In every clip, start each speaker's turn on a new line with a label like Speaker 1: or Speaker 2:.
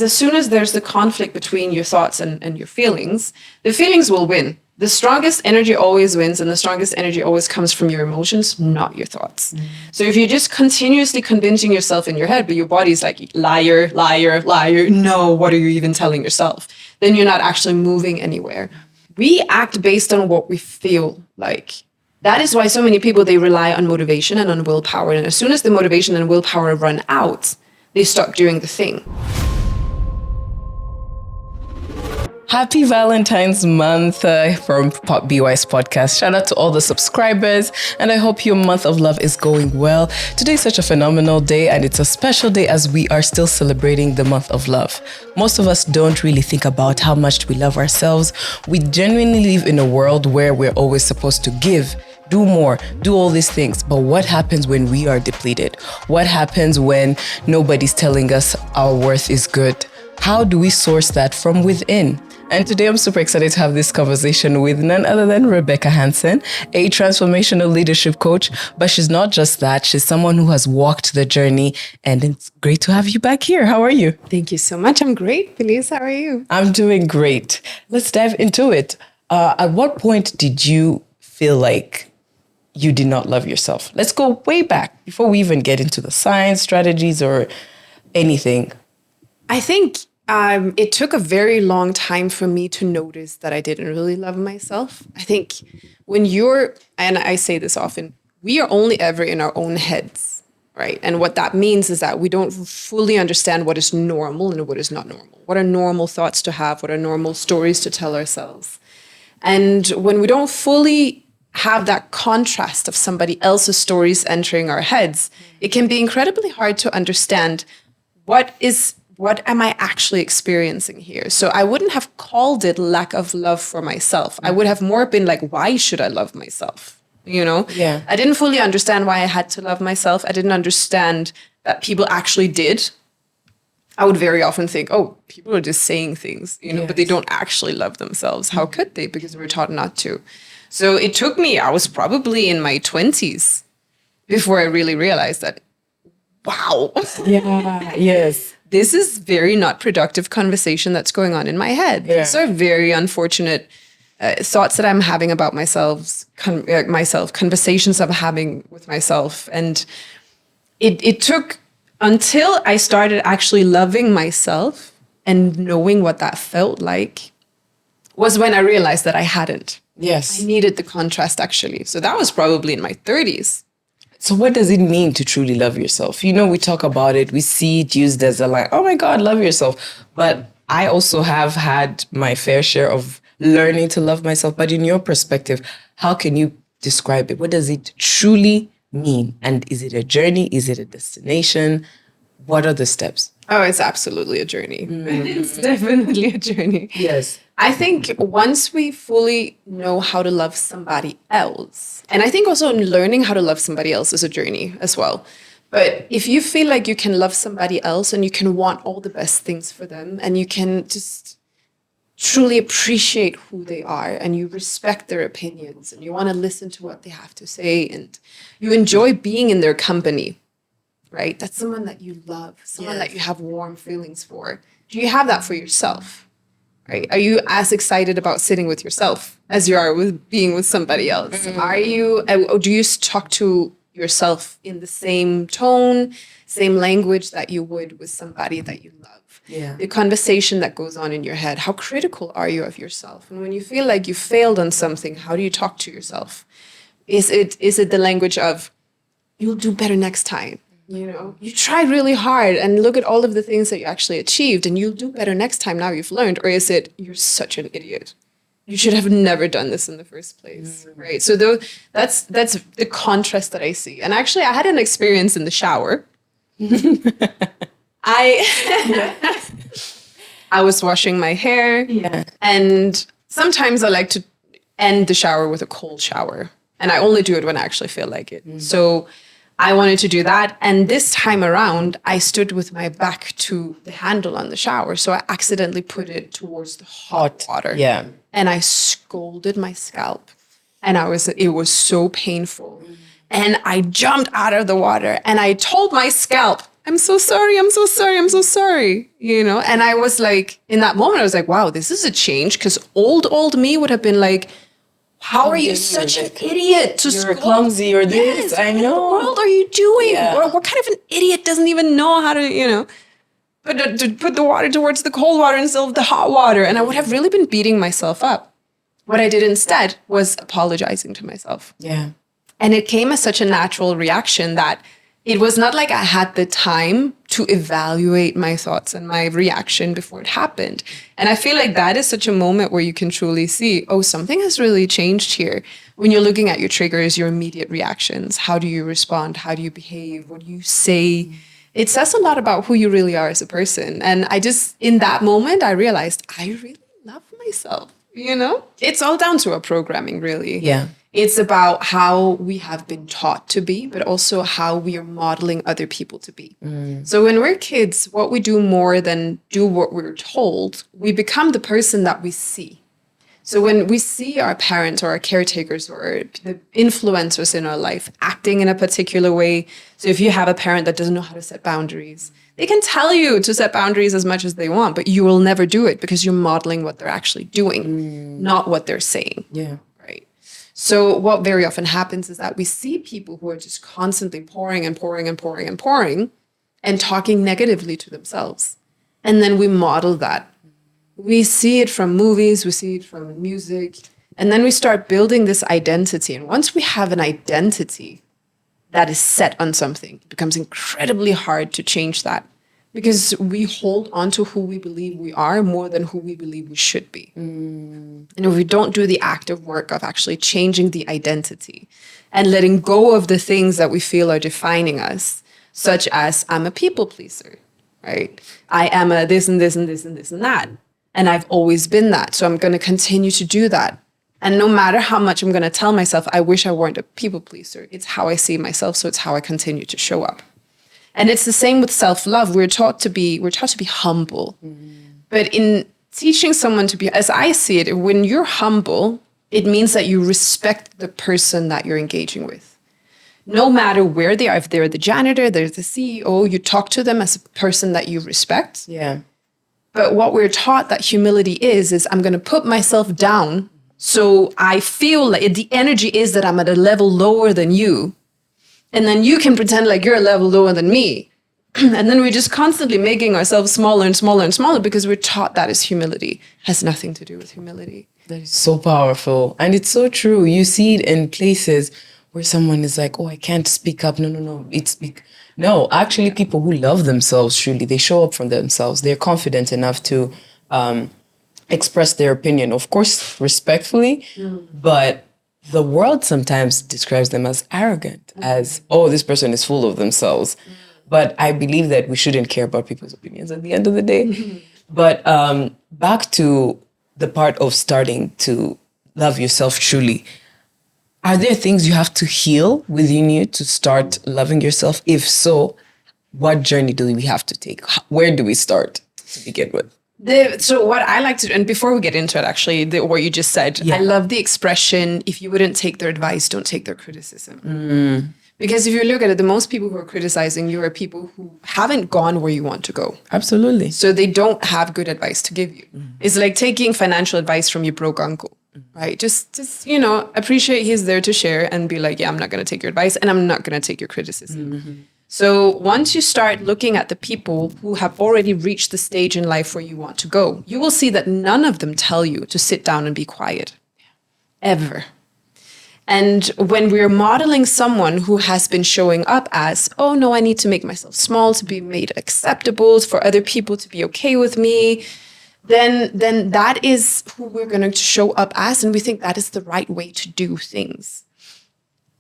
Speaker 1: As soon as there's the conflict between your thoughts and your feelings, the feelings will win. The strongest energy always wins, and the strongest energy always comes from your emotions, not your thoughts. So if you're just continuously convincing yourself in your head, but your body's like, liar, liar, liar, no, what are you even telling yourself? Then you're not actually moving anywhere. We act based on what we feel like. That is why so many people, they rely on motivation and on willpower. And as soon as the motivation and willpower run out, they stop doing the thing.
Speaker 2: Happy Valentine's Month from Pop BY's podcast. Shout out to all the subscribers, and I hope your month of love is going well. Today's such a phenomenal day, and it's a special day as we are still celebrating the month of love. Most of us don't really think about how much we love ourselves. We genuinely live in a world where we're always supposed to give, do more, do all these things. But what happens when we are depleted? What happens when nobody's telling us our worth is good? How do we source that from within? And today I'm super excited to have this conversation with none other than Rebecca Hansen, a transformational leadership coach. But she's not just that, she's someone who has walked the journey, and it's great to have you back here. How are you?
Speaker 1: Thank you so much. I'm great. Felice, how are you?
Speaker 2: I'm doing great. Let's dive into it. At what point did you feel like you did not love yourself? Let's go way back before we even get into the science, strategies, or anything.
Speaker 1: I think it took a very long time for me to notice that I didn't really love myself. I think when and I say this often, we are only ever in our own heads, right? And what that means is that we don't fully understand what is normal and what is not normal. What are normal thoughts to have? What are normal stories to tell ourselves? And when we don't fully have that contrast of somebody else's stories entering our heads, it can be incredibly hard to understand what am I actually experiencing here? So I wouldn't have called it lack of love for myself. I would have more been like, why should I love myself?
Speaker 2: Yeah.
Speaker 1: I didn't fully understand why I had to love myself. I didn't understand that people actually did. I would very often think, oh, people are just saying things, but they don't actually love themselves. How could they? Because we're taught not to. So it took me, I was probably in my 20s before I really realized that, wow.
Speaker 2: Yeah, yes.
Speaker 1: This is very not productive conversation that's going on in my head.
Speaker 2: Yeah.
Speaker 1: These are very unfortunate thoughts that I'm having about myself, conversations I'm having with myself. And it took until I started actually loving myself and knowing what that felt like was when I realized that I hadn't.
Speaker 2: Yes.
Speaker 1: I needed the contrast, actually. So that was probably in my 30s.
Speaker 2: So what does it mean to truly love yourself? We talk about it. We see it used as a like, oh my God, love yourself. But I also have had my fair share of learning to love myself. But in your perspective, how can you describe it? What does it truly mean? And is it a journey? Is it a destination? What are the steps?
Speaker 1: Oh, it's absolutely a journey. It's definitely a journey.
Speaker 2: Yes.
Speaker 1: I think once we fully know how to love somebody else, and I think also learning how to love somebody else is a journey as well. But if you feel like you can love somebody else and you can want all the best things for them and you can just truly appreciate who they are and you respect their opinions and you want to listen to what they have to say and you enjoy being in their company, right? That's someone that you love, someone that you have warm feelings for. Do you have that for yourself? Right? Are you as excited about sitting with yourself as you are with being with somebody else? Are you, or do you talk to yourself in the same tone, same language that you would with somebody that you love?
Speaker 2: Yeah.
Speaker 1: The conversation that goes on in your head, how critical are you of yourself? And when you feel like you failed on something, how do you talk to yourself? Is it the language of, you'll do better next time? You tried really hard and look at all of the things that you actually achieved and you'll do better next time now you've learned. Or is it, you're such an idiot? You should have never done this in the first place, right? So that's the contrast that I see. And actually, I had an experience in the shower. I was washing my hair and sometimes I like to end the shower with a cold shower. And I only do it when I actually feel like it. So I wanted to do that. And this time around, I stood with my back to the handle on the shower. So I accidentally put it towards the hot water.
Speaker 2: Yeah.
Speaker 1: And I scolded my scalp. And it was so painful. And I jumped out of the water and I told my scalp, I'm so sorry. I'm so sorry. I'm so sorry. And I was like, in that moment, I was like, wow, this is a change. Because old me would have been like, how are you such an idiot to
Speaker 2: You're clumsy or this.
Speaker 1: Yes,
Speaker 2: I
Speaker 1: what
Speaker 2: know.
Speaker 1: in the world are you doing?
Speaker 2: Yeah.
Speaker 1: Or what kind of an idiot doesn't even know how to, to put the water towards the cold water instead of the hot water? And I would have really been beating myself up. What I did instead was apologizing to myself.
Speaker 2: Yeah.
Speaker 1: And it came as such a natural reaction that it was not like I had the time to evaluate my thoughts and my reaction before it happened. And I feel like that is such a moment where you can truly see, oh, something has really changed here. When you're looking at your triggers, your immediate reactions, how do you respond? How do you behave? What do you say? It says a lot about who you really are as a person. And in that moment, I realized I really love myself, It's all down to our programming, really.
Speaker 2: Yeah.
Speaker 1: It's about how we have been taught to be, but also how we are modeling other people to be. So when we're kids, what we do more than do what we're told, we become the person that we see. So when we see our parents or our caretakers or the influencers in our life acting in a particular way, so if you have a parent that doesn't know how to set boundaries, they can tell you to set boundaries as much as they want, but you will never do it because you're modeling what they're actually doing, not what they're saying.
Speaker 2: Yeah.
Speaker 1: So what very often happens is that we see people who are just constantly pouring and pouring and pouring and pouring and talking negatively to themselves. And then we model that. We see it from movies, we see it from music, and then we start building this identity. And once we have an identity that is set on something, it becomes incredibly hard to change that because we hold on to who we believe we are more than who we believe we should be. And if we don't do the active work of actually changing the identity and letting go of the things that we feel are defining us, such as I'm a people pleaser, right? I am a this and this and this and this and that. And I've always been that. So I'm going to continue to do that. And no matter how much I'm going to tell myself, I wish I weren't a people pleaser, it's how I see myself. So it's how I continue to show up. And it's the same with self-love. We're taught to be humble. But in teaching someone to be, as I see it, when you're humble, it means that you respect the person that you're engaging with. No matter where they are, if they're the janitor, they're the CEO, you talk to them as a person that you respect.
Speaker 2: Yeah.
Speaker 1: But what we're taught that humility is I'm going to put myself down so I feel like the energy is that I'm at a level lower than you. And then you can pretend like you're a level lower than me. And then we're just constantly making ourselves smaller and smaller and smaller because we're taught that is humility. Has nothing to do with humility.
Speaker 2: That is so powerful. And it's so true. You see it in places where someone is like, oh, I can't speak up. No. No, actually, people who love themselves, truly, they show up for themselves. They're confident enough to express their opinion, of course, respectfully, but the world sometimes describes them as arrogant, as, oh, this person is full of themselves. But I believe that we shouldn't care about people's opinions at the end of the day. But back to the part of starting to love yourself truly. Are there things you have to heal within you to start loving yourself? If so, what journey do we have to take? Where do we start to begin with?
Speaker 1: So what I like to do, and before we get into it, actually, what you just said, I love the expression, if you wouldn't take their advice, don't take their criticism. Because if you look at it, the most people who are criticizing you are people who haven't gone where you want to go.
Speaker 2: Absolutely.
Speaker 1: So they don't have good advice to give you. It's like taking financial advice from your broke uncle, right? Just appreciate he's there to share and be like, yeah, I'm not going to take your advice and I'm not going to take your criticism. So once you start looking at the people who have already reached the stage in life where you want to go, you will see that none of them tell you to sit down and be quiet. Ever. And when we're modeling someone who has been showing up as, oh no, I need to make myself small to be made acceptable, for other people to be okay with me, then that is who we're going to show up as. And we think that is the right way to do things.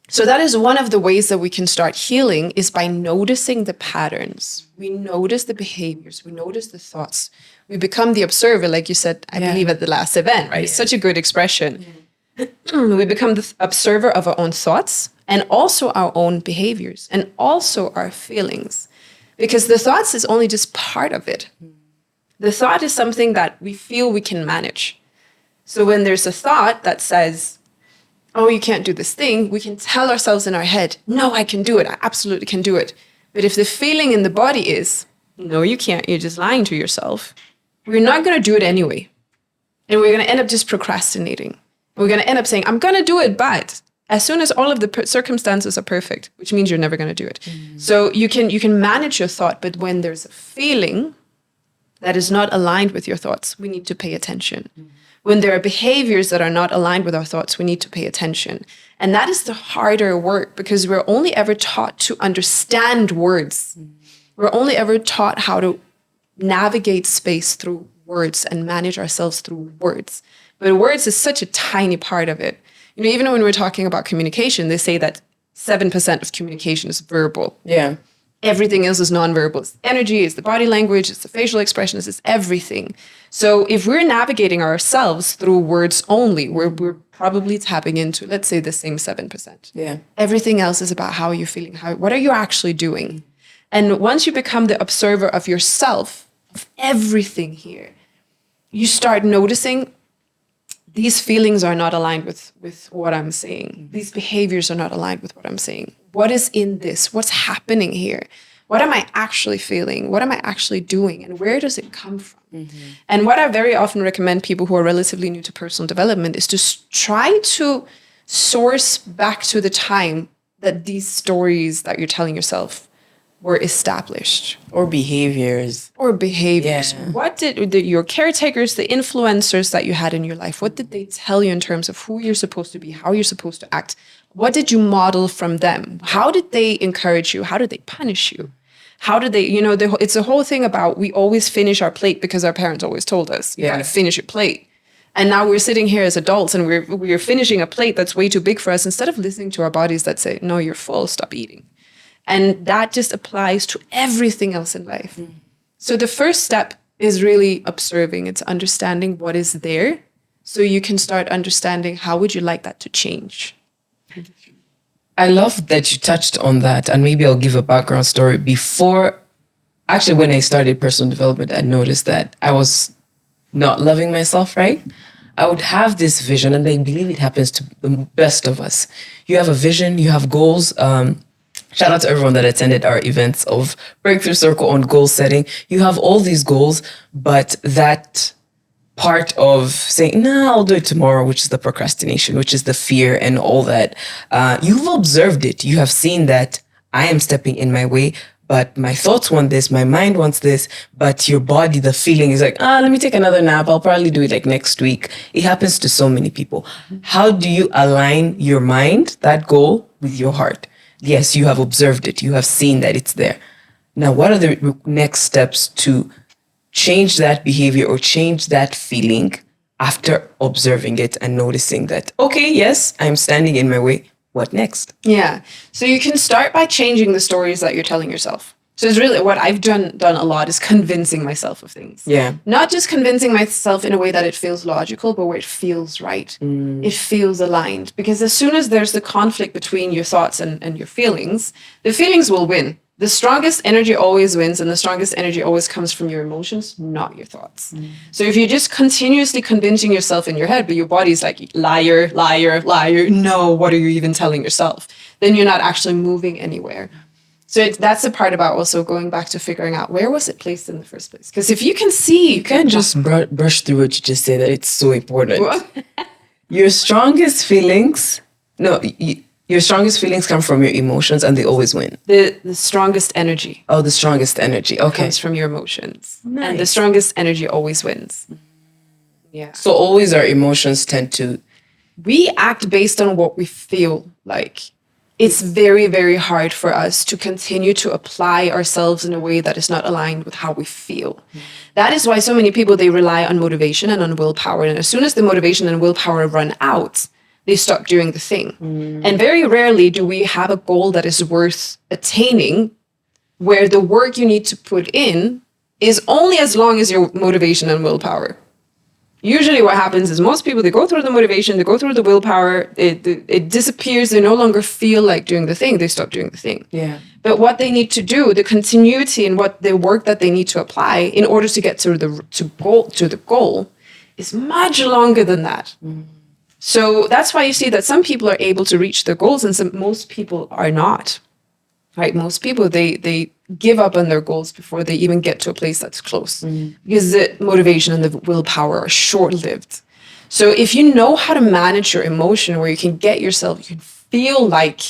Speaker 1: So that is one of the ways that we can start healing, is by noticing the patterns. We notice the behaviors. We notice the thoughts. We become the observer, like you said, I believe at the last event, right? It's such a good expression. We become the observer of our own thoughts and also our own behaviors and also our feelings, because the thoughts is only just part of it. The thought is something that we feel we can manage. So when there's a thought that says, oh, you can't do this thing, we can tell ourselves in our head, no, I can do it. I absolutely can do it. But if the feeling in the body is, no, you can't, you're just lying to yourself, we're not going to do it anyway. And we're going to end up just procrastinating. We're going to end up saying, I'm going to do it, but as soon as all of the circumstances are perfect, which means you're never going to do it. So you can manage your thought, but when there's a feeling that is not aligned with your thoughts, we need to pay attention. When there are behaviors that are not aligned with our thoughts, we need to pay attention. And that is the harder work because we're only ever taught to understand words. We're only ever taught how to navigate space through words and manage ourselves through words. But words is such a tiny part of it. You know, even when we're talking about communication, they say that 7% of communication is verbal.
Speaker 2: Yeah.
Speaker 1: Everything else is nonverbal. It's energy, it's the body language, it's the facial expressions, it's everything. So if we're navigating ourselves through words only, we're probably tapping into, let's say, the same 7%.
Speaker 2: Yeah.
Speaker 1: Everything else is about how are you feeling? What are you actually doing? And once you become the observer of yourself, of everything here, you start noticing these feelings are not aligned with what I'm saying. These behaviors are not aligned with what I'm saying. What is in this? What's happening here? What am I actually feeling? What am I actually doing? And where does it come from? And what I very often recommend people who are relatively new to personal development is to try to source back to the time that these stories that you're telling yourself were established.
Speaker 2: Or behaviors.
Speaker 1: Yeah. What did your caretakers, the influencers that you had in your life, what did they tell you in terms of who you're supposed to be, how you're supposed to act? What did you model from them? How did they encourage you? How did they punish you? How did they, it's a whole thing about we always finish our plate because our parents always told us, you gotta finish your plate. And now we're sitting here as adults and we're finishing a plate that's way too big for us instead of listening to our bodies that say, no, you're full, stop eating. And that just applies to everything else in life. So the first step is really observing. It's understanding what is there so you can start understanding how would you like that to change.
Speaker 2: I love that you touched on that. And maybe I'll give a background story. Actually, when I started personal development, I noticed that I was not loving myself, right? I would have this vision, and I believe it happens to the best of us. You have a vision, you have goals. Shout out to everyone that attended our events of Breakthrough Circle on goal setting. You have all these goals, but that part of saying, no, I'll do it tomorrow, which is the procrastination, which is the fear and all that. You've observed it. You have seen that I am stepping in my way, but my thoughts want this, my mind wants this, but your body, the feeling is like, let me take another nap. I'll probably do it like next week. It happens to so many people. How do you align your mind, that goal, with your heart? Yes, you have observed it. You have seen that it's there. Now, what are the next steps to change that behavior or change that feeling after observing it and noticing that, okay, yes, I'm standing in my way. What next?
Speaker 1: Yeah. So you can start by changing the stories that you're telling yourself. So it's really what I've done a lot is convincing myself of things.
Speaker 2: Yeah.
Speaker 1: Not just convincing myself in a way that it feels logical, but where it feels right. It feels aligned. Because as soon as there's the conflict between your thoughts and your feelings, the feelings will win. The strongest energy always wins, and the strongest energy always comes from your emotions, not your thoughts. So if you're just continuously convincing yourself in your head, but your body's like, liar, liar, liar, no, what are you even telling yourself? Then you're not actually moving anywhere. So that's the part about also going back to figuring out where was it placed in the first place? Because if you can see...
Speaker 2: You can't just brush through what you just said, that it's so important. Your strongest feelings... No, your strongest feelings come from your emotions and they always win.
Speaker 1: The strongest energy.
Speaker 2: Oh, the strongest energy. Okay.
Speaker 1: Comes from your emotions.
Speaker 2: Nice.
Speaker 1: And the strongest energy always wins. Yeah.
Speaker 2: So always our emotions tend to...
Speaker 1: We act based on what we feel like. It's very, very hard for us to continue to apply ourselves in a way that is not aligned with how we feel. That is why so many people, they rely on motivation and on willpower. And as soon as the motivation and willpower run out, they stop doing the thing. And very rarely do we have a goal that is worth attaining where the work you need to put in is only as long as your motivation and willpower. Usually what happens is most people, they go through the motivation, they go through the willpower, it disappears, they no longer feel like doing the thing, they stop doing the thing.
Speaker 2: Yeah.
Speaker 1: But what they need to do, the continuity and what the work that they need to apply in order to get to the goal is much longer than that. So that's why you see that some people are able to reach their goals and most people are not. right? Most people, they give up on their goals before they even get to a place that's close because the motivation and the willpower are short-lived. So if you know how to manage your emotion where you can get yourself, you can feel like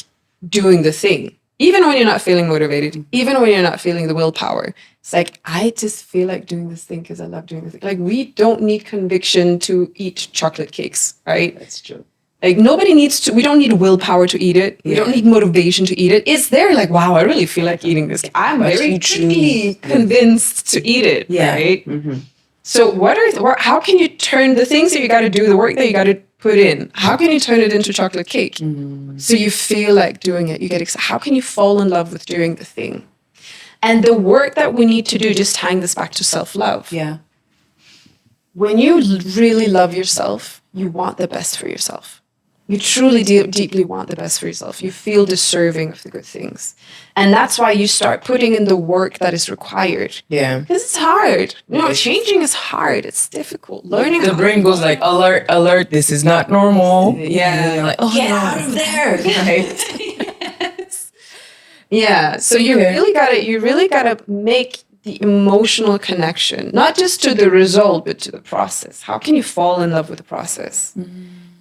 Speaker 1: doing the thing, even when you're not feeling motivated, even when you're not feeling the willpower. It's like, I just feel like doing this thing because I love doing this thing. Like, we don't need conviction to eat chocolate cakes, right?
Speaker 2: That's true.
Speaker 1: Like, we don't need willpower to eat it. We don't need motivation to eat it. It's there, like, wow, I really feel like eating this. I'm very quickly convinced to eat it, right? So how can you turn the things that you got to do, the work that you got to put in, how can you turn it into chocolate cake? So you feel like doing it, you get excited. How can you fall in love with doing the thing? And the work that we need to do, just tying this back to self-love.
Speaker 2: Yeah.
Speaker 1: When you really love yourself, you want the best for yourself. You truly deeply want the best for yourself. You feel deserving of the good things. And that's why you start putting in the work that is required.
Speaker 2: Yeah.
Speaker 1: Because it's hard. Changing is hard. It's difficult. Learning
Speaker 2: The brain goes like, alert, alert, this is not normal.
Speaker 1: Yeah.
Speaker 2: You're like, get out of there.
Speaker 1: Right. Yes. Yeah. So you really gotta make the emotional connection, not just to the result, but to the process. How can you fall in love with the process?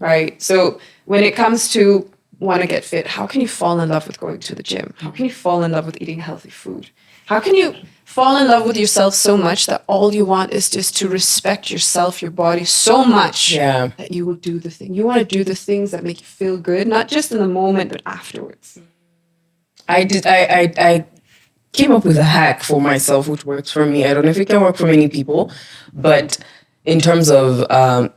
Speaker 1: Right? So when it comes to want to get fit, how can you fall in love with going to the gym? How can you fall in love with eating healthy food? How can you fall in love with yourself so much that all you want is just to respect yourself, your body so much that you will do the thing. You want to do the things that make you feel good, not just in the moment, but afterwards.
Speaker 2: I came up with a hack for myself, which works for me. I don't know if it can work for many people, but in terms of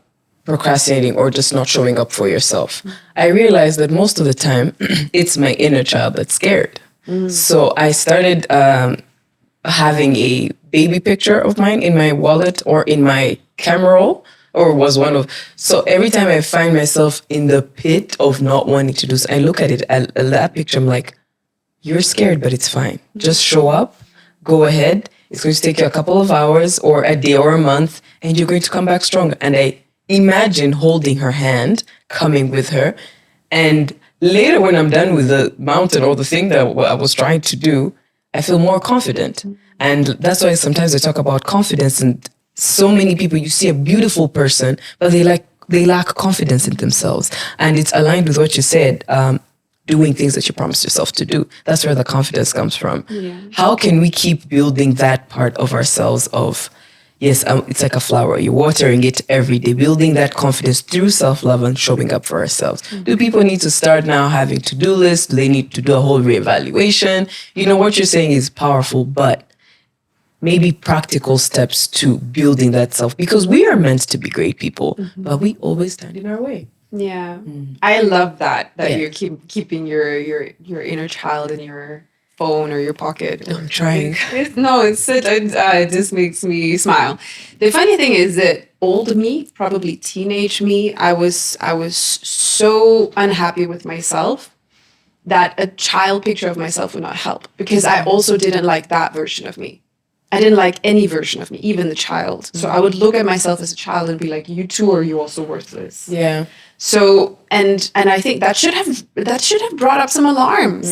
Speaker 2: procrastinating or just not showing up for yourself, I realized that most of the time it's my inner child that's scared. So I started having a baby picture of mine in my wallet or in my camera roll, or was one of. So every time I find myself in the pit of not wanting to do so, I look at it, at that picture, I'm like, you're scared, but it's fine. Just show up, go ahead. It's going to take you a couple of hours or a day or a month, and you're going to come back stronger. And I imagine holding her hand, coming with her. And later when I'm done with the mountain or the thing that I was trying to do, I feel more confident. And that's why sometimes I talk about confidence. And so many people, you see a beautiful person, but they lack confidence in themselves. And it's aligned with what you said, doing things that you promised yourself to do. That's where the confidence comes from. Yeah. How can we keep building that part of ourselves of, yes, it's like a flower. You're watering it every day, building that confidence through self-love and showing up for ourselves. Do people need to start now having to-do lists? Do they need to do a whole reevaluation? You know, what you're saying is powerful, but maybe practical steps to building that self, because we are meant to be great people, but we always stand in our way.
Speaker 1: Yeah. I love that you're keeping your inner child in your phone or your pocket.
Speaker 2: I'm trying.
Speaker 1: It just makes me smile. The funny thing is that old me, probably teenage me, I was so unhappy with myself that a child picture of myself would not help, because I also didn't like that version of me. I didn't like any version of me, even the child. So I would look at myself as a child and be like, you too, or you also worthless.
Speaker 2: Yeah.
Speaker 1: So, and I think that should have brought up some alarms,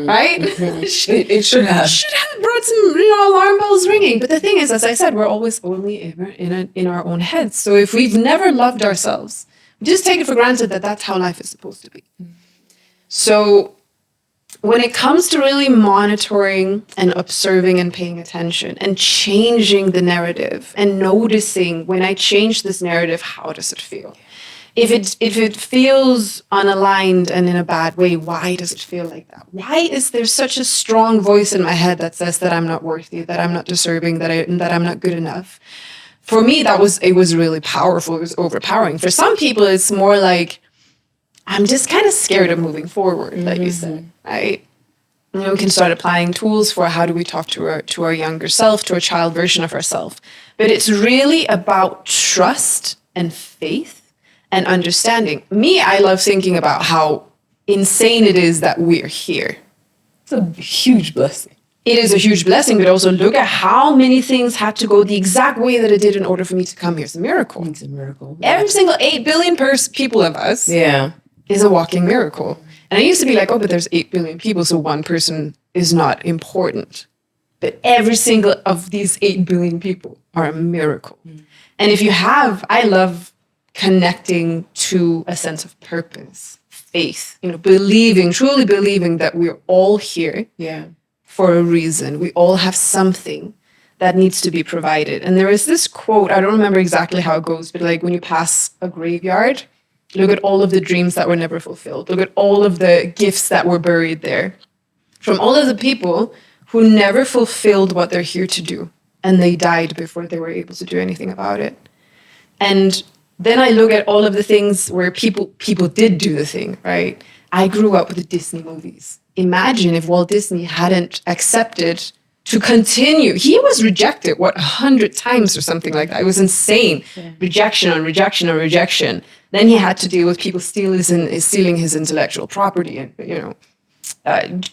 Speaker 1: right?
Speaker 2: It should have.
Speaker 1: Should have brought some, alarm bells ringing. But the thing is, as I said, we're always only ever in our own heads. So if we've never loved ourselves, we just take it for granted that that's how life is supposed to be. So when it comes to really monitoring and observing and paying attention and changing the narrative and noticing, when I change this narrative, how does it feel? If it feels unaligned and in a bad way, why does it feel like that? Why is there such a strong voice in my head that says that I'm not worthy, that I'm not deserving, that I'm not good enough? For me, it was really powerful. It was overpowering. For some people, it's more like, I'm just kind of scared of moving forward, like you said, right? We can start applying tools for how do we talk to our younger self, to a child version of ourselves. But it's really about trust and faith and understanding. Me, I love thinking about how insane it is that we're here.
Speaker 2: It's a huge blessing.
Speaker 1: It is a huge blessing, but also look at how many things had to go the exact way that it did in order for me to come here. It's a miracle.
Speaker 2: It's a miracle. Yeah.
Speaker 1: Every single 8 billion people of us is a walking miracle. And I used to be like, oh, but there's 8 billion people, so one person is not important. But every single of these 8 billion people are a miracle. And if you have, I love connecting to a sense of purpose, faith, believing, truly believing that we're all here for a reason. We all have something that needs to be provided. And there is this quote, I don't remember exactly how it goes, but like when you pass a graveyard, look at all of the dreams that were never fulfilled. Look at all of the gifts that were buried there. From all of the people who never fulfilled what they're here to do. And they died before they were able to do anything about it. And then I look at all of the things where people did do the thing, right? I grew up with the Disney movies. Imagine if Walt Disney hadn't accepted to continue. He was rejected, 100 times or something like that. It was insane. Yeah. Rejection on rejection on rejection. Then he had to deal with people stealing his intellectual property and,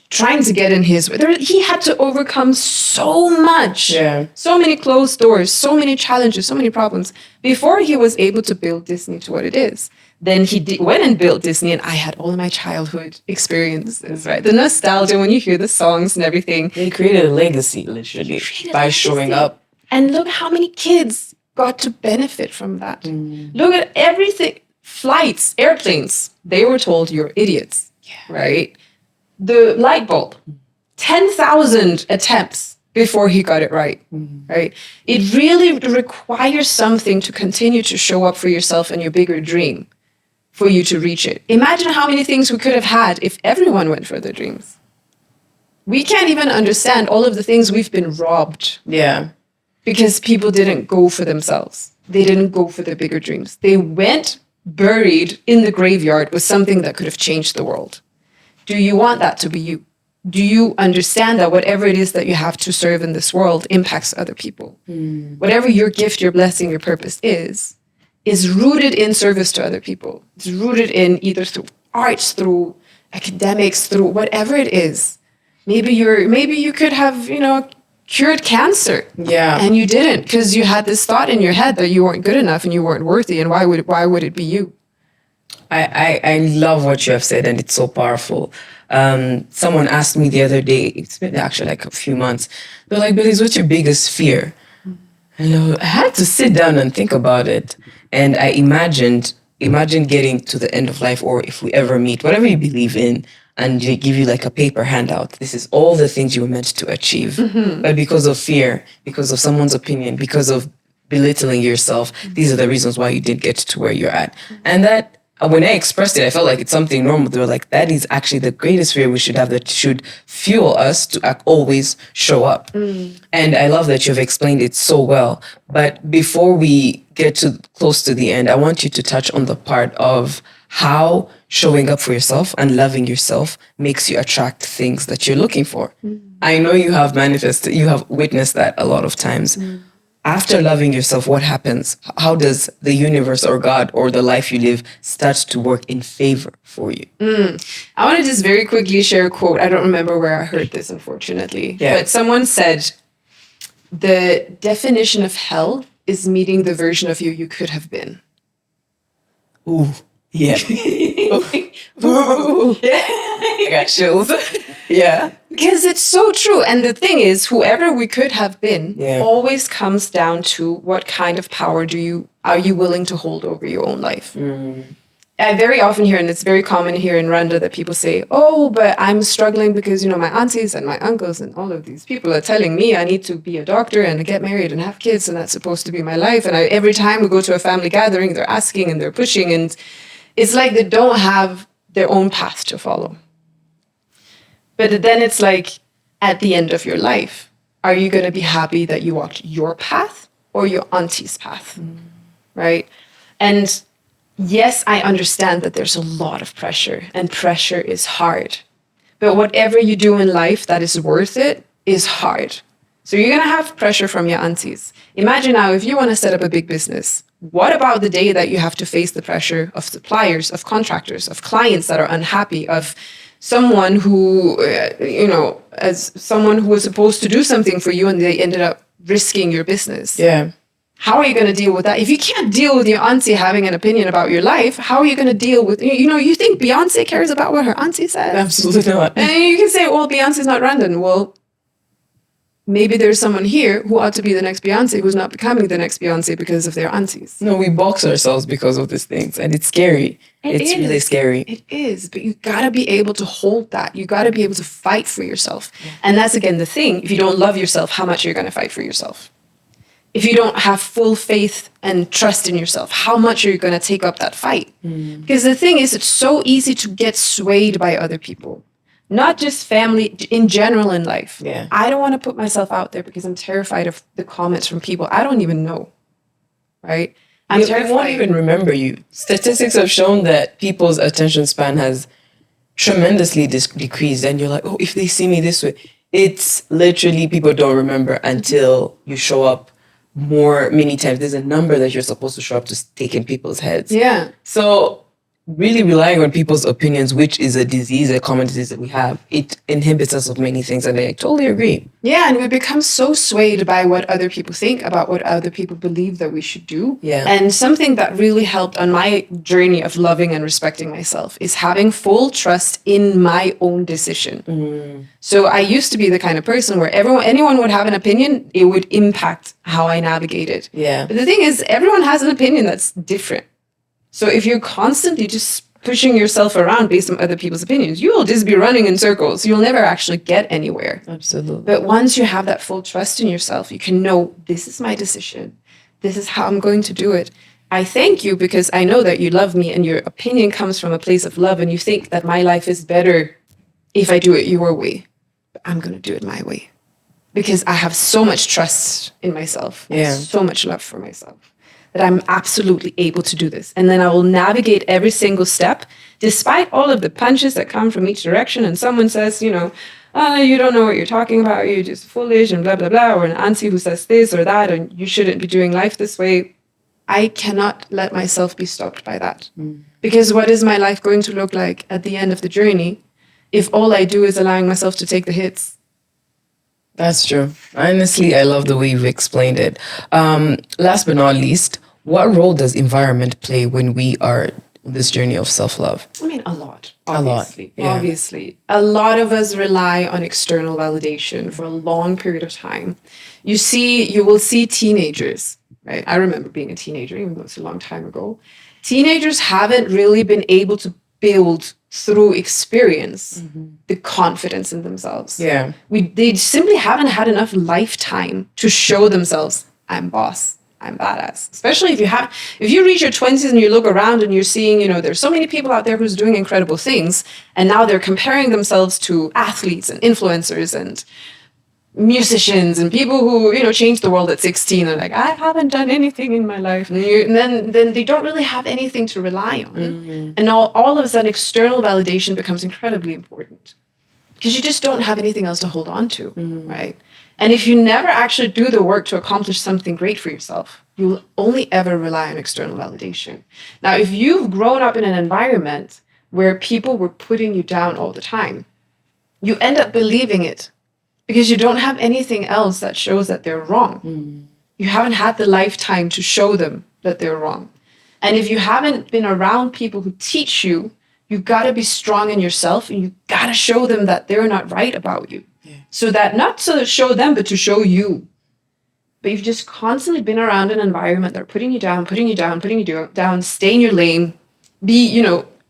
Speaker 1: trying to get in his way. He had to overcome so much. Yeah. So many closed doors, so many challenges, so many problems before he was able to build Disney to what it is. Then he went and built Disney, and I had all of my childhood experiences, right? The nostalgia when you hear the songs and everything.
Speaker 2: He created a legacy, literally, by showing up.
Speaker 1: And look how many kids got to benefit from that. Look at everything. Flights, airplanes, they were told you're idiots, right? The light bulb, 10,000 attempts before he got it right, right? It really requires something to continue to show up for yourself and your bigger dream for you to reach it. Imagine how many things we could have had if everyone went for their dreams. We can't even understand all of the things we've been robbed.
Speaker 2: Yeah.
Speaker 1: Because people didn't go for themselves. They didn't go for their bigger dreams. They went buried in the graveyard with something that could have changed the world. Do you want that to be you? Do you understand that whatever it is that you have to serve in this world impacts other people? Whatever your gift, your blessing, your purpose is rooted in service to other people. It's rooted in either through arts, through academics, through whatever it is. Maybe you could have, cured cancer.
Speaker 2: Yeah.
Speaker 1: And you didn't because you had this thought in your head that you weren't good enough and you weren't worthy. And why would it be you?
Speaker 2: I love what you have said, and it's so powerful. Someone asked me the other day, it's been actually like a few months, they're like, Billy's, what's your biggest fear? And I had to sit down and think about it. And I imagine getting to the end of life, or if we ever meet, whatever you believe in, and they give you like a paper handout. This is all the things you were meant to achieve. But because of fear, because of someone's opinion, because of belittling yourself, these are the reasons why you didn't get to where you're at. And that, when I expressed it, I felt like it's something normal. They were like, that is actually the greatest fear we should have, that should fuel us to always show up. And I love that you've explained it so well. But before we get close to the end, I want you to touch on the part of how showing up for yourself and loving yourself makes you attract things that you're looking for. I know you have witnessed that a lot of times. After loving yourself, what happens? How does the universe or God or the life you live start to work in favor for you?
Speaker 1: I want to just very quickly share a quote. I don't remember where I heard this, unfortunately. Yeah. But someone said, the definition of hell is meeting the version of you could have been.
Speaker 2: Ooh. Yeah. Ooh. I got chills. Yeah.
Speaker 1: Because it's so true. And the thing is, whoever we could have been always comes down to what kind of power are you willing to hold over your own life? I very often hear, and it's very common here in Rwanda, that people say, oh, but I'm struggling because, my aunties and my uncles and all of these people are telling me I need to be a doctor and get married and have kids, and that's supposed to be my life. And every time we go to a family gathering, they're asking and they're pushing, and it's like they don't have their own path to follow. But then it's like, at the end of your life, are you going to be happy that you walked your path or your auntie's path? Right? And yes, I understand that there's a lot of pressure, and pressure is hard. But whatever you do in life that is worth it is hard. So you're going to have pressure from your aunties. Imagine now, if you want to set up a big business, what about the day that you have to face the pressure of suppliers, of contractors, of clients that are unhappy, of someone who, as someone who was supposed to do something for you and they ended up risking your business?
Speaker 2: Yeah.
Speaker 1: How are you going to deal with that? If you can't deal with your auntie having an opinion about your life, how are you going to deal with, you think Beyonce cares about what her auntie says?
Speaker 2: Absolutely not.
Speaker 1: And you can say, well, Beyonce's not random. Well, maybe there's someone here who ought to be the next Beyonce who's not becoming the next Beyonce because of their aunties.
Speaker 2: No, we box ourselves because of these things, and it's scary. It's really scary.
Speaker 1: It is, but you gotta be able to hold that. You gotta be able to fight for yourself. And that's again the thing. If you don't love yourself, how much are you gonna fight for yourself? If you don't have full faith and trust in yourself, how much are you gonna take up that fight? Because the thing is, it's so easy to get swayed by other people. Not just family, in general in life.
Speaker 2: Yeah.
Speaker 1: I don't want to put myself out there because I'm terrified of the comments from people I don't even know. Right? I'm terrified.
Speaker 2: They won't even remember you. Statistics have shown that people's attention span has tremendously decreased. And you're like, oh, if they see me this way, it's literally people don't remember until you show up many times. There's a number that you're supposed to show up to stick in people's heads.
Speaker 1: Yeah.
Speaker 2: So really relying on people's opinions, which is a common disease that we have, it inhibits us of many things. And I totally agree.
Speaker 1: Yeah, and we become so swayed by what other people think, about what other people believe that we should do.
Speaker 2: Yeah.
Speaker 1: And something that really helped on my journey of loving and respecting myself is having full trust in my own decision. So I used to be the kind of person where anyone would have an opinion, it would impact how I navigated.
Speaker 2: Yeah.
Speaker 1: But the thing is, everyone has an opinion that's different. So if you're constantly just pushing yourself around based on other people's opinions, you will just be running in circles. You'll never actually get anywhere.
Speaker 2: Absolutely.
Speaker 1: But once you have that full trust in yourself, you can know, this is my decision. This is how I'm going to do it. I thank you because I know that you love me and your opinion comes from a place of love and you think that my life is better if I do it your way. But I'm going to do it my way because I have so much trust in myself.
Speaker 2: Yeah.
Speaker 1: And so much love for myself, that I'm absolutely able to do this. And then I will navigate every single step, despite all of the punches that come from each direction. And someone says, you don't know what you're talking about, you're just foolish and blah, blah, blah, or an auntie who says this or that, and you shouldn't be doing life this way. I cannot let myself be stopped by that. Because what is my life going to look like at the end of the journey if all I do is allowing myself to take the hits?
Speaker 2: That's true. Honestly, I love the way you've explained it. Last but not least, what role does environment play when we are on this journey of self-love?
Speaker 1: I mean, a lot.
Speaker 2: Obviously. Yeah.
Speaker 1: Obviously. A lot of us rely on external validation for a long period of time. You will see teenagers, right? I remember being a teenager, even though it's a long time ago. Teenagers haven't really been able to build through experience the confidence in themselves.
Speaker 2: Yeah.
Speaker 1: They simply haven't had enough lifetime to show themselves, I'm boss, I'm badass. Especially if you reach your 20s and you look around and you're seeing, there's so many people out there who's doing incredible things, and now they're comparing themselves to athletes and influencers and musicians and people who changed the world at 16 and like, I haven't done anything in my life, and then they don't really have anything to rely on. And now all of a sudden external validation becomes incredibly important because you just don't have anything else to hold on to, right? And if you never actually do the work to accomplish something great for yourself, you'll only ever rely on external validation. Now, if you've grown up in an environment where people were putting you down all the time, you end up believing it because you don't have anything else that shows that they're wrong. You haven't had the lifetime to show them that they're wrong. And if you haven't been around people who teach you, you've got to be strong in yourself and you've got to show them that they're not right about you. So that not to show them, but to show you. But you've just constantly been around an environment that are putting you down, stay in your lane,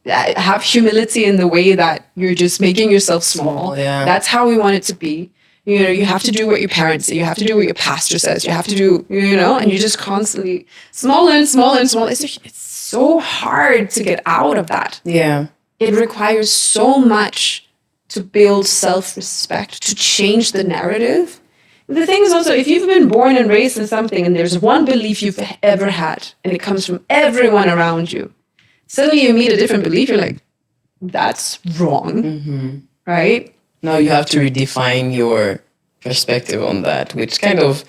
Speaker 1: have humility in the way that you're just making yourself small.
Speaker 2: Yeah.
Speaker 1: That's how we want it to be. You have to do what your parents say. You have to do what your pastor says. You have to do, and you're just constantly smaller and smaller and smaller. It's so hard to get out of that.
Speaker 2: Yeah.
Speaker 1: It requires so much to build self-respect, to change the narrative. The thing is also, if you've been born and raised in something and there's one belief you've ever had and it comes from everyone around you, suddenly you meet a different belief, you're like, that's wrong, right?
Speaker 2: Now you have to redefine your perspective on that, which kind of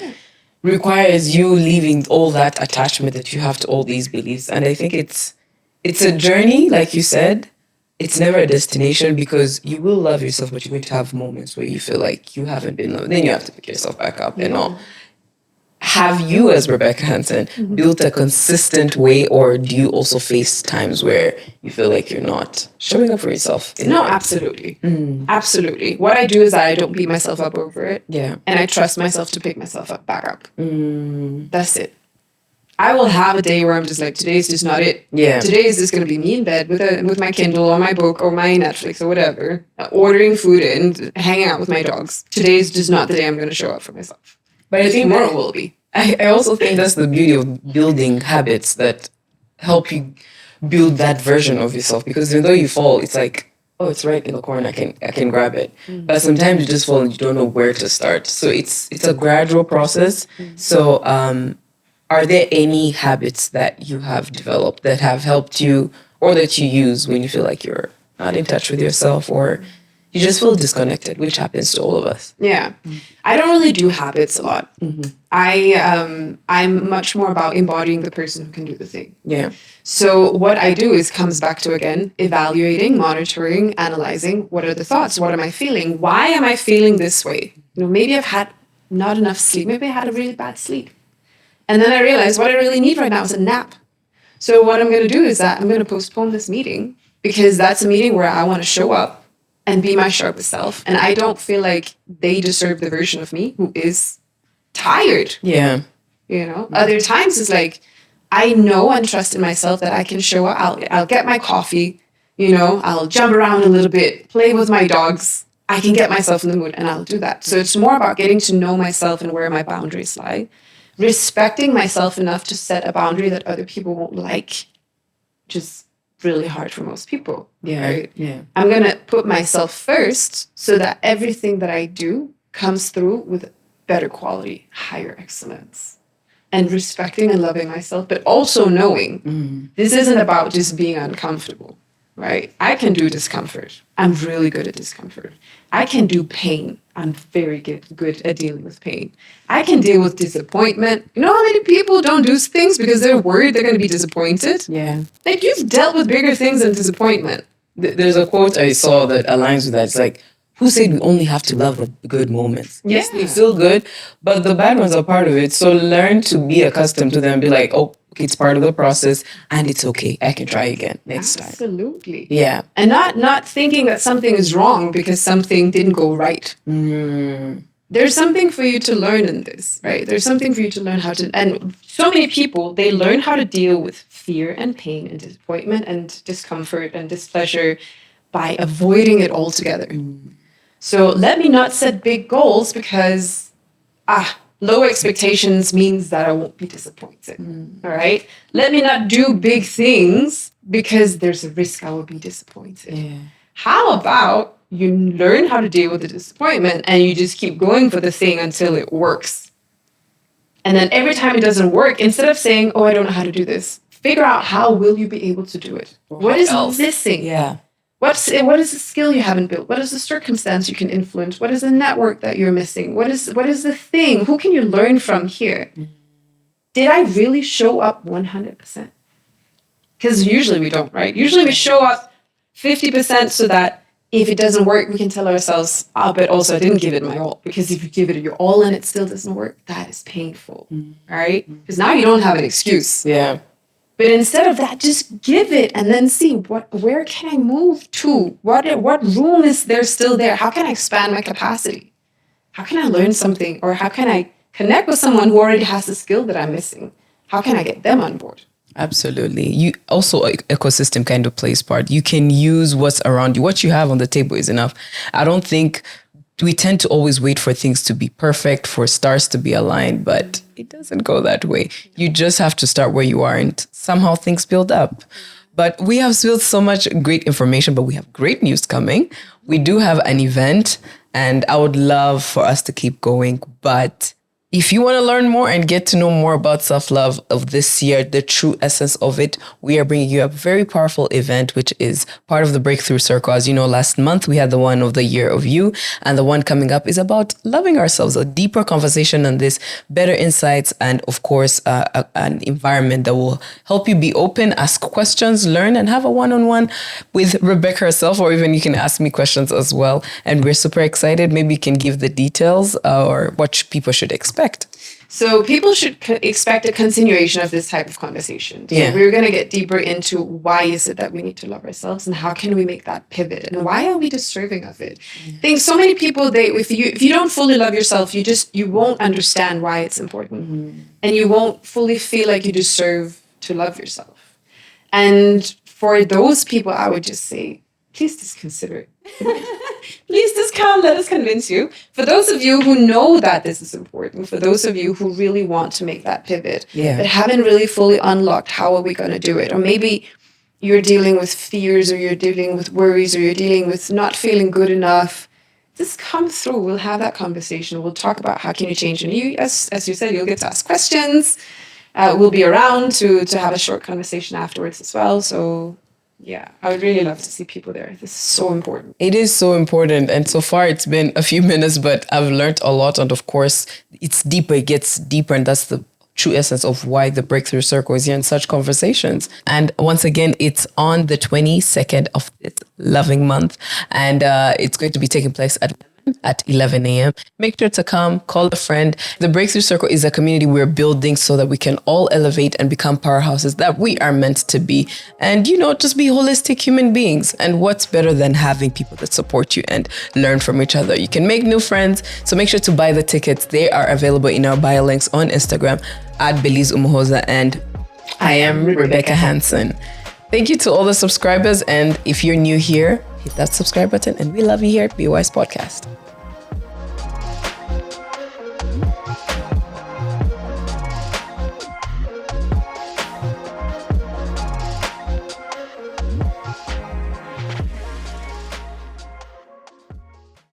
Speaker 2: requires you leaving all that attachment that you have to all these beliefs. And I think it's a journey, like you said. It's never a destination because you will love yourself, but you're going to have moments where you feel like you haven't been loved. Then you have to pick yourself back up and all. have you, as Rebecca Hansen, built a consistent way, or do you also face times where you feel like you're not showing up for yourself?
Speaker 1: No, absolutely. Absolutely. What I do is I don't beat myself up over it.
Speaker 2: Yeah.
Speaker 1: And I trust myself to pick myself up back up. That's it. I will have a day where I'm just like, today's just not it.
Speaker 2: Yeah.
Speaker 1: Today is just going to be me in bed with my Kindle or my book or my Netflix or whatever, ordering food and hanging out with my dogs. Today's just not the day I'm going to show up for myself.
Speaker 2: But I think
Speaker 1: Tomorrow will be.
Speaker 2: I also think that's the beauty of building habits that help you build that version of yourself. Because even though you fall, it's like, oh, it's right in the corner. I can grab it. But sometimes you just fall and you don't know where to start. So it's a gradual process. So are there any habits that you have developed that have helped you, or that you use when you feel like you're not in touch with yourself, or you just feel disconnected, which happens to all of us?
Speaker 1: Yeah. I don't really do habits a lot. I'm much more about embodying the person who can do the thing.
Speaker 2: Yeah.
Speaker 1: So what I do is comes back to, again, evaluating, monitoring, analyzing. What are the thoughts? What am I feeling? Why am I feeling this way? Maybe I've had not enough sleep. Maybe I had a really bad sleep. And then I realized what I really need right now is a nap. So what I'm going to do is that I'm going to postpone this meeting, because that's a meeting where I want to show up and be my sharpest self. And I don't feel like they deserve the version of me who is tired.
Speaker 2: Yeah.
Speaker 1: Other times it's like, I know and trust in myself that I can show up. I'll get my coffee, I'll jump around a little bit, play with my dogs. I can get myself in the mood, and I'll do that. So it's more about getting to know myself and where my boundaries lie. Respecting myself enough to set a boundary that other people won't like, which is really hard for most people.
Speaker 2: Yeah.
Speaker 1: Right?
Speaker 2: Yeah.
Speaker 1: I'm going to put myself first so that everything that I do comes through with better quality, higher excellence. And respecting and loving myself, but also knowing this isn't about just being uncomfortable, right? I can do discomfort. I'm really good at discomfort. I can do pain. I'm very good at dealing with pain. I can deal with disappointment. You know how many people don't do things because they're worried they're going to be disappointed?
Speaker 2: Yeah.
Speaker 1: Like, you've dealt with bigger things than disappointment.
Speaker 2: There's a quote I saw that aligns with that. It's like, who said we only have to love the good moments? Yes, they feel good, but the bad ones are part of it. So learn to be accustomed to them. Be like, oh, okay, it's part of the process, and it's okay. I can try again next time.
Speaker 1: Absolutely.
Speaker 2: Yeah.
Speaker 1: And not thinking that something is wrong because something didn't go right. There's something for you to learn in this, right? There's something for you to learn how to, and so many people, they learn how to deal with fear and pain and disappointment and discomfort and displeasure by avoiding it altogether. So let me not set big goals, because low expectations means that I won't be disappointed. All right. Let me not do big things because there's a risk I will be disappointed.
Speaker 2: Yeah.
Speaker 1: How about you learn how to deal with the disappointment and you just keep going for the thing until it works? And then every time it doesn't work, instead of saying, oh, I don't know how to do this, figure out how will you be able to do it? What is missing?
Speaker 2: Yeah.
Speaker 1: What is the skill you haven't built? What is the circumstance you can influence? What is the network that you're missing? What is the thing? Who can you learn from here? Did I really show up 100%? Because usually we don't, right? Usually we show up 50% so that if it doesn't work, we can tell ourselves, but also I didn't give it my all. Because if you give it your all and it still doesn't work, that is painful, right? Because now you don't have an excuse.
Speaker 2: Yeah.
Speaker 1: But instead of that, just give it and then see where can I move to? What room is there still there? How can I expand my capacity? How can I learn something? Or how can I connect with someone who already has the skill that I'm missing? How can I get them on board?
Speaker 2: Absolutely. You also, ecosystem kind of plays part. You can use what's around you. What you have on the table is enough. I don't think we tend to always wait for things to be perfect, for stars to be aligned, but it doesn't go that way. You just have to start where you are, and somehow things build up. But we have spilled so much great information, but we have great news coming. We do have an event, and I would love for us to keep going. But if you want to learn more and get to know more about self-love of this year, the true essence of it, we are bringing you a very powerful event, which is part of the Breakthrough Circle. As you know, last month we had the one of the Year of You, and the one coming up is about loving ourselves, a deeper conversation on this, better insights, and of course, an environment that will help you be open, ask questions, learn, and have a one-on-one with Rebecca herself, or even you can ask me questions as well. And we're super excited. Maybe you can give the details or what people should expect.
Speaker 1: So people should expect a continuation of this type of conversation. So
Speaker 2: Yeah.
Speaker 1: we're going to get deeper into why is it that we need to love ourselves and how can we make that pivot and why are we deserving of it? I think so many people, if you don't fully love yourself, you won't understand why it's important, and you won't fully feel like you deserve to love yourself. And for those people, I would just say, please just consider it. Please just come, let us convince you. For those of you who know that this is important, for those of you who really want to make that pivot, but haven't really fully unlocked how are we going to do it, or maybe you're dealing with fears, or you're dealing with worries, or you're dealing with not feeling good enough, just come through. We'll have that conversation. We'll talk about how can you change. And you, as you said, you'll get to ask questions. We'll be around to have a short conversation afterwards as well. So yeah, I would really love to see people there. This is so important.
Speaker 2: It is so important. And so far it's been a few minutes, but I've learned a lot. And of course, it's deeper, it gets deeper. And that's the true essence of why the Breakthrough Circle is here in such conversations. And once again, it's on the 22nd of this loving month. And it's going to be taking place at 11 a.m. Make sure to come, call a friend. The Breakthrough Circle is a community we're building so that we can all elevate and become powerhouses that we are meant to be. And, just be holistic human beings. And what's better than having people that support you and learn from each other? You can make new friends. So make sure to buy the tickets. They are available in our bio links on Instagram at Belize Umuhoza. And I am Rebecca Hansen. Thank you to all the subscribers. And if you're new here, hit that subscribe button. And we love you here at Be Wise Podcast.